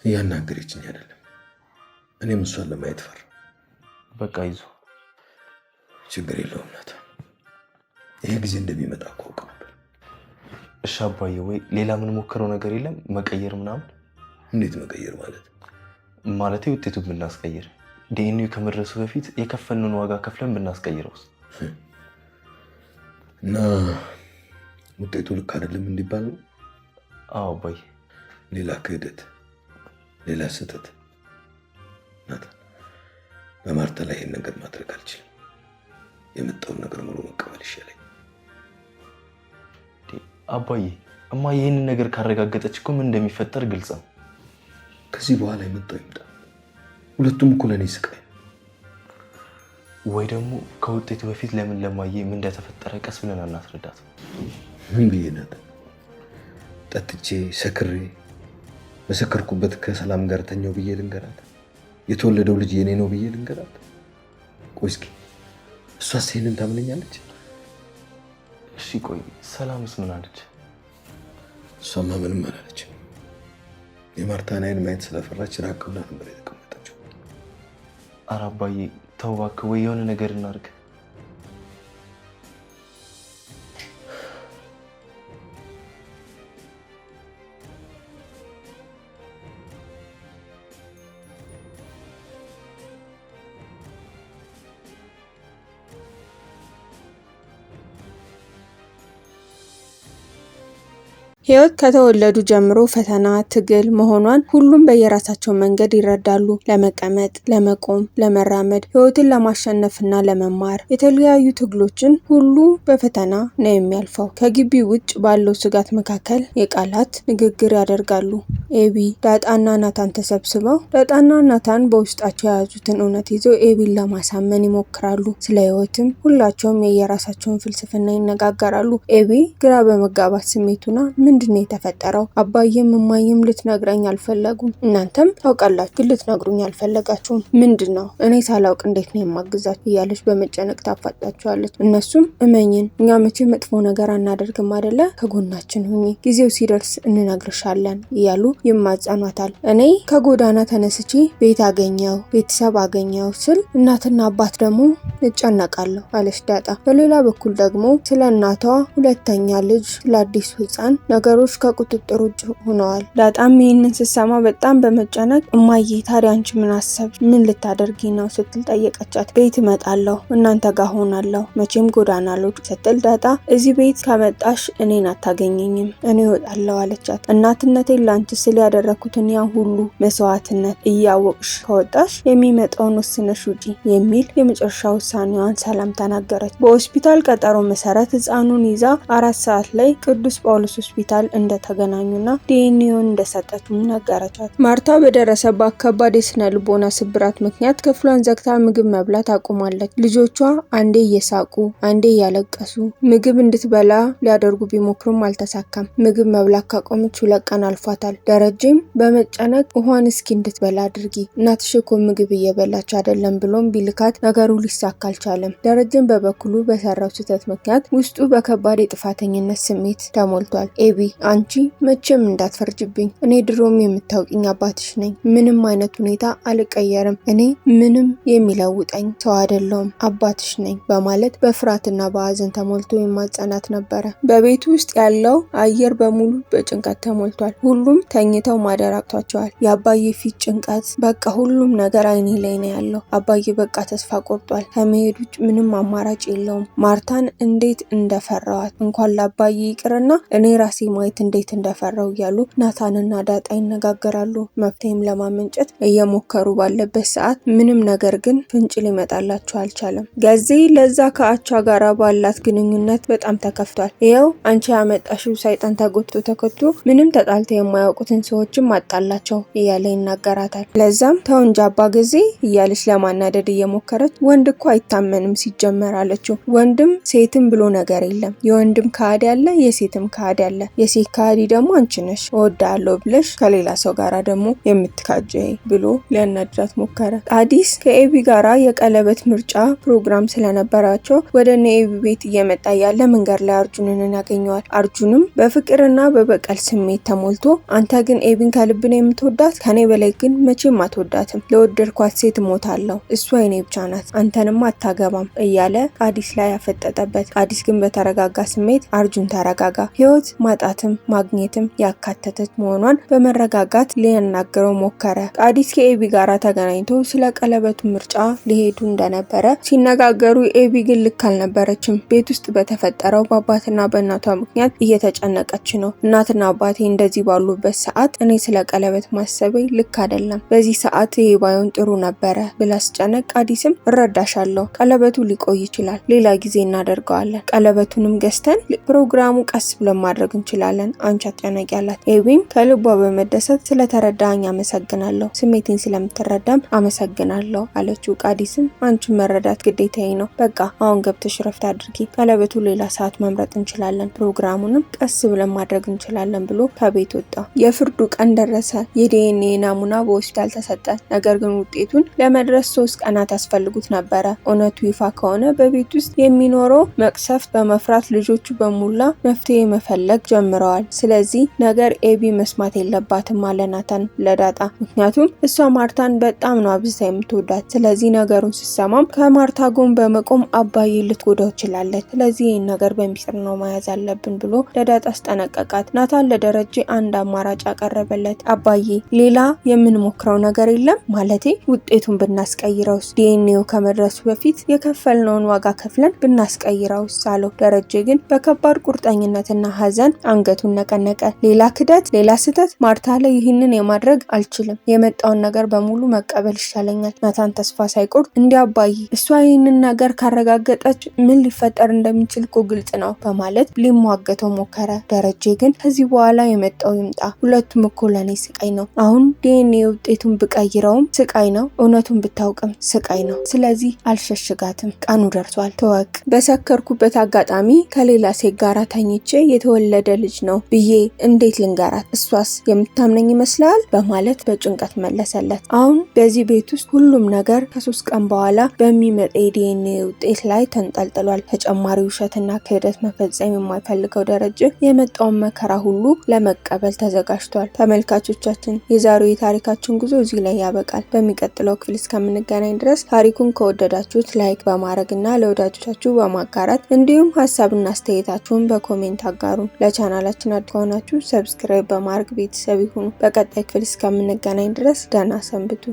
እያናገረችኝ አይደለም። እኔም እሷን ለማየት ፈራ። በቃ ይዞ ችግር የለውም ናታ። ይሄ ጊዜ እንደሚመጣ እኮ አውቅ ነበር። እሺ አባዬ፣ ወይ ሌላ ምን ሞክረው ነገር የለም? መቀየር ምናምን? እንዴት መቀየር ማለት? ማለቴ ውጤቱን ብናስቀይር፣ ዲኤንኤው ከመድረሱ በፊት የከፈልነውን ዋጋ ከፍለን ብናስቀይረውስ? እና ውጤቱ ልክ አይደለም እንዲባል ነው? አዎ አባዬ። ሌላ ክህደት፣ ሌላ ስህተት። ናታ፣ በማርታ ላይ ይህን ነገር ማድረግ አልችልም። የመጣውን ነገር ሙሉ መቀበል ይሻለኝ። አባዬ፣ እማ ይህንን ነገር ካረጋገጠች እኮ ምን እንደሚፈጠር ግልጽ ነው። ከዚህ በኋላ የመጣው ይምጣ። ሁለቱም እኮ ለእኔ ስቃይ ነው። ወይ ደግሞ ከውጤቱ በፊት ለምን ለማየ ምን እንደተፈጠረ ቀስ ብለን አናስረዳት? ምን ብዬ ናት? ጠጥቼ ሰክሬ በሰከርኩበት ከሰላም ጋር ተኛው ብዬ ልንገራት? የተወለደው ልጅ የኔ ነው ብዬ ልንገራት? ቆይ እስኪ እሷስ ይሄንን ታምነኛለች? እሺ ቆይ ሰላምስ ምን አለች? እሷማ ምንም አላለች። የማርታን አይን ማየት ስለፈራች ራቅ ብላ ነበር የተቀመጠችው። ኧረ አባዬ ተው እባክህ፣ ወይ የሆነ ነገር እናድርግ። ህይወት ከተወለዱ ጀምሮ ፈተና ትግል መሆኗን ሁሉም በየራሳቸው መንገድ ይረዳሉ። ለመቀመጥ፣ ለመቆም፣ ለመራመድ፣ ህይወትን ለማሸነፍና ለመማር የተለያዩ ትግሎችን ሁሉ በፈተና ነው የሚያልፈው። ከግቢ ውጭ ባለው ስጋት መካከል የቃላት ንግግር ያደርጋሉ። ኤቢ፣ ዳጣና ናታን ተሰብስበው ዳጣና ናታን በውስጣቸው የያዙትን እውነት ይዘው ኤቢን ለማሳመን ይሞክራሉ። ስለ ህይወትም ሁላቸውም የየራሳቸውን ፍልስፍና ይነጋገራሉ። ኤቢ ግራ በመጋባት ስሜቱና ምንድነው የተፈጠረው? አባዬም እማዬም ልትነግረኝ አልፈለጉም። እናንተም ታውቃላችሁ ግን ልትነግሩኝ አልፈለጋችሁም። ምንድነው? እኔ ሳላውቅ እንዴት ነው የማግዛችሁ? እያለች በመጨነቅ ታፋጣቸዋለች። እነሱም እመኝን፣ እኛ መቼ መጥፎ ነገር አናደርግም አይደለ? ከጎናችን ሁኚ፣ ጊዜው ሲደርስ እንነግርሻለን እያሉ ይማጸኗታል። እኔ ከጎዳና ተነስቼ ቤት አገኘው ቤተሰብ አገኘው ስል እናትና አባት ደግሞ እጨነቃለሁ አለች ዳጣ። በሌላ በኩል ደግሞ ስለ እናቷ ሁለተኛ ልጅ ለአዲሱ ህፃን ነገሮች ከቁጥጥር ውጭ ሆነዋል። ዳጣም ይህንን ስትሰማ በጣም በመጨነቅ እማዬ ታዲያ አንቺ ምን አሰብሽ? ምን ልታደርጊ ነው ስትል ጠየቀቻት። ቤት እመጣለሁ፣ እናንተ ጋር ሆናለሁ፣ መቼም ጎዳና ልወድቅ ስትል ዳጣ እዚህ ቤት ከመጣሽ እኔን አታገኘኝም፣ እኔ እወጣለሁ አለቻት። እናትነቴን ላንቺ ስል ያደረኩትን ያ ሁሉ መስዋዕትነት እያወቅሽ ከወጣሽ የሚመጣውን ወስነሽ ውጪ የሚል የመጨረሻ ውሳኔዋን ሰላም ተናገረች። በሆስፒታል ቀጠሮ መሰረት ህፃኑን ይዛ 4 ሰዓት ላይ ቅዱስ ጳውሎስ ሆስፒታል እንደተገናኙና ዲኤንኤውን እንደሰጠችው ነገረቻት። ማርታ በደረሰባት ከባድ የስነ ልቦና ስብራት ምክንያት ክፍሏን ዘግታ ምግብ መብላት አቁማለች። ልጆቿ አንዴ እየሳቁ አንዴ እያለቀሱ ምግብ እንድትበላ ሊያደርጉ ቢሞክሩም አልተሳካም። ምግብ መብላት ካቆመች 2 ቀን አልፏታል። ደረጀም በመጨነቅ ውሃን እስኪ እንድትበላ አድርጊ፣ እናትሽ እኮ ምግብ እየበላች አይደለም ብሎም ቢልካት ነገሩ ሊሳካ አልቻለም። ደረጀም በበኩሉ በሰራው ስህተት ምክንያት ውስጡ በከባድ የጥፋተኝነት ስሜት ተሞልቷል። ኤቢ አንቺ መቼም እንዳትፈርጅብኝ፣ እኔ ድሮም የምታውቂኝ አባትሽ ነኝ። ምንም አይነት ሁኔታ አልቀየርም። እኔ ምንም የሚለውጠኝ ሰው አይደለሁም፣ አባትሽ ነኝ በማለት በፍርሃትና በሀዘን ተሞልቶ የማጸናት ነበረ። በቤቱ ውስጥ ያለው አየር በሙሉ በጭንቀት ተሞልቷል። ሁሉም ተኝተው ማደር አቅቷቸዋል። የአባዬ ፊት ጭንቀት፣ በቃ ሁሉም ነገር አይኔ ላይ ነው ያለው። አባዬ በቃ ተስፋ ቆርጧል። ከመሄድ ውጭ ምንም አማራጭ የለውም። ማርታን እንዴት እንደፈራዋት እንኳን ለአባዬ ይቅርና እኔ ራሴ ማየት እንዴት እንደፈራው እያሉ ናታንና ዳጣ ይነጋገራሉ። መፍትሄም ለማመንጨት እየሞከሩ ባለበት ሰዓት ምንም ነገር ግን ፍንጭ ሊመጣላቸው አልቻለም። ገዜ ለዛ ከአቻ ጋራ ባላት ግንኙነት በጣም ተከፍቷል። ይኸው አንቺ ያመጣሽው ሰይጣን ተጎትቶ ተከቶ ምንም ተጣልተው የማያውቁትን ሰዎችም አጣላቸው እያለ ይናገራታል። ለዛም ተው እንጂ አባ ገዜ እያለች ለማናደድ እየሞከረች ወንድ እኮ አይታመንም ሲጀመር አለችው። ወንድም ሴትም ብሎ ነገር የለም፣ የወንድም ካህድ ያለ የሴትም ካህድ ያለ፣ የሴት ከሃዲ ደግሞ አንቺ ነሽ እወዳለሁ ብለሽ ከሌላ ሰው ጋራ ደግሞ የምትካጀይ ብሎ ሊያናድራት ሞከረ። ቃዲስ ከኤቢ ጋራ የቀለበት ምርጫ ፕሮግራም ስለነበራቸው ወደ ኤቢ ቤት እየመጣ ያለ መንገድ ላይ አርጁንን ያገኘዋል። አርጁንም በፍቅርና በበቀል ስሜት ተሞልቶ አንተ ግን ኤቢን ከልብ ነው የምትወዳት፣ ከኔ በላይ ግን መቼም አትወዳትም፣ ለወደድኳት ሴት እሞታለሁ፣ እሷ የኔ ብቻ ናት፣ አንተንም አታገባም እያለ ቃዲስ ላይ ያፈጠጠበት። ቃዲስ ግን በተረጋጋ ስሜት አርጁን ተረጋጋ፣ ህይወት ማጣትም ማግኘትም ያካተተች መሆኗን በመረጋጋት ሊያናግረው ሞከረ። ቃዲስ ከኤቢ ጋራ ተገናኝቶ ስለ ቀለበቱ ምርጫ ሊሄዱ እንደነበረ ሲነጋገሩ ኤቢ ግን ልክ አልነበረችም። ቤት ውስጥ በተፈጠረው በአባትና በእናቷ ምክንያት እየተጨነቀች ነው። እናትና አባቴ እንደዚህ ባሉበት ሰዓት እኔ ስለ ቀለበት ማሰቤ ልክ አይደለም፣ በዚህ ሰዓት ይሄ ባይሆን ጥሩ ነበረ ብላ ስጨነቅ ቃዲስም እረዳሻለሁ፣ ቀለበቱ ሊቆይ ይችላል፣ ሌላ ጊዜ እናደርገዋለን፣ ቀለበቱንም ገዝተን ፕሮግራሙ ቀስ ብለን ማድረግ እንችላለን፣ አንቺ አትጨነቂ አላት። ኤቢም ከልቧ በመደሰት ስለተረዳኝ አመሰግናለሁ፣ ስሜቴን ስለምትረዳም አመሰግናለሁ አለችው። ቃዲስም አንቺን መረዳት ግዴታዬ ነው፣ በቃ አሁን ገብተሽ ረፍት አድርጊ፣ ቀለበቱ ሌላ ሰዓት መምረጥ እንችላለን፣ ፕሮግራሙንም ቀስ ብለን ማድረግ እንችላለን ብሎ ከቤት ወጣ። የፍርዱ ቀን ደረሰ። የዲኤንኤ ናሙና በሆስፒታል ተሰጠ። ነገር ግን ውጤቱን ለመድረስ 3 ቀናት ያስፈልጉት ነበረ። እውነቱ ይፋ ከሆነ በቤት ውስጥ የሚኖረው መቅሰፍት በመፍራት ልጆቹ በሙላ መፍትሄ መፈለግ ጀምረዋል። ስለዚህ ነገር ኤቢ መስማት የለባትም አለ ናታን ለዳጣ። ምክንያቱም እሷ ማርታን በጣም ነው አብዝታ የምትወዳት። ስለዚህ ነገሩን ስትሰማም ከማርታ ጎን በመቆም አባዬ ልትጎዳው ትችላለች፣ ስለዚህ ይህን ነገር በሚስጥር ነው መያዝ አለብን ብሎ ለዳጣ አስጠነቀቃት። ናታን ለደረጀ አንድ አማራጭ አቀረበለት። አባዬ ሌላ የምንሞክረው ነገር የለም? ማለቴ ውጤቱን ብናስቀይረውስ? ዲኤንኤው ከመድረሱ በፊት የከፈልነውን ዋጋ ከፍለን ብናስቀይረውስ አለው። ደረጀ ግን በከባድ ቁርጠኝነትና ሀዘን አንገቱን ነቀነቀ። ሌላ ክደት፣ ሌላ ስህተት ማርታ ላይ ይህንን የማድረግ አልችልም፣ የመጣውን ነገር በሙሉ መቀበል ይሻለኛል። ናታን ተስፋ ሳይቆርጥ እንዲህ አባዬ እሷ ይህንን ነገር ካረጋገጠች ምን ሊፈጠር እንደሚችል እኮ ግልጽ ነው በማለት ሊሟገተው ሞከረ። ደረጀ ግን ከዚህ በኋላ የመጣው ይምጣ፣ ሁለቱም እኮ ለኔ ስቃይ ነው። አሁን ዲኤንኤ ውጤቱን ብቀይረውም ስቃይ ነው፣ እውነቱን ብታውቅም ስቃይ ነው። ስለዚህ አልሸሽጋትም፣ ቀኑ ደርሷል፣ ተወቅ። በሰከርኩበት አጋጣሚ ከሌላ ሴት ጋራ ተኝቼ የተወለደ ልጅ ነው ብዬ እንዴት ልንገራት? እሷስ የምታምነኝ ይመስላል? በማለት በጭንቀት መለሰለት። አሁን በዚህ ቤት ውስጥ ሁሉም ነገር ከ3 ቀን በኋላ በሚመጣ የዲኤንኤ ውጤት ላይ ተንጠልጥሏል። ተጨማሪ ውሸትና ክህደት መፈጸም የማይፈልገው ደረጀ የመጣውን መከራ ሁሉ ለመቀበል ተዘጋጅቷል። ተመልካቾቻችን የዛሬው የታሪካችን ጉዞ እዚህ ላይ ያበቃል። በሚቀጥለው ክፍል እስከምንገናኝ ድረስ ታሪኩን ከወደዳችሁት ላይክ በማድረግና ለወዳጆቻችሁ በማጋራት እንዲሁም ሀሳብና አስተያየታችሁን በኮሜንት አጋሩን። ለቻናላችን አዲስ ከሆናችሁ ሰብስክራይብ በማድረግ ቤተሰብ ይሁኑ። በቀጣይ ክፍል እስከምንገናኝ ድረስ ደህና ሰንብቱ።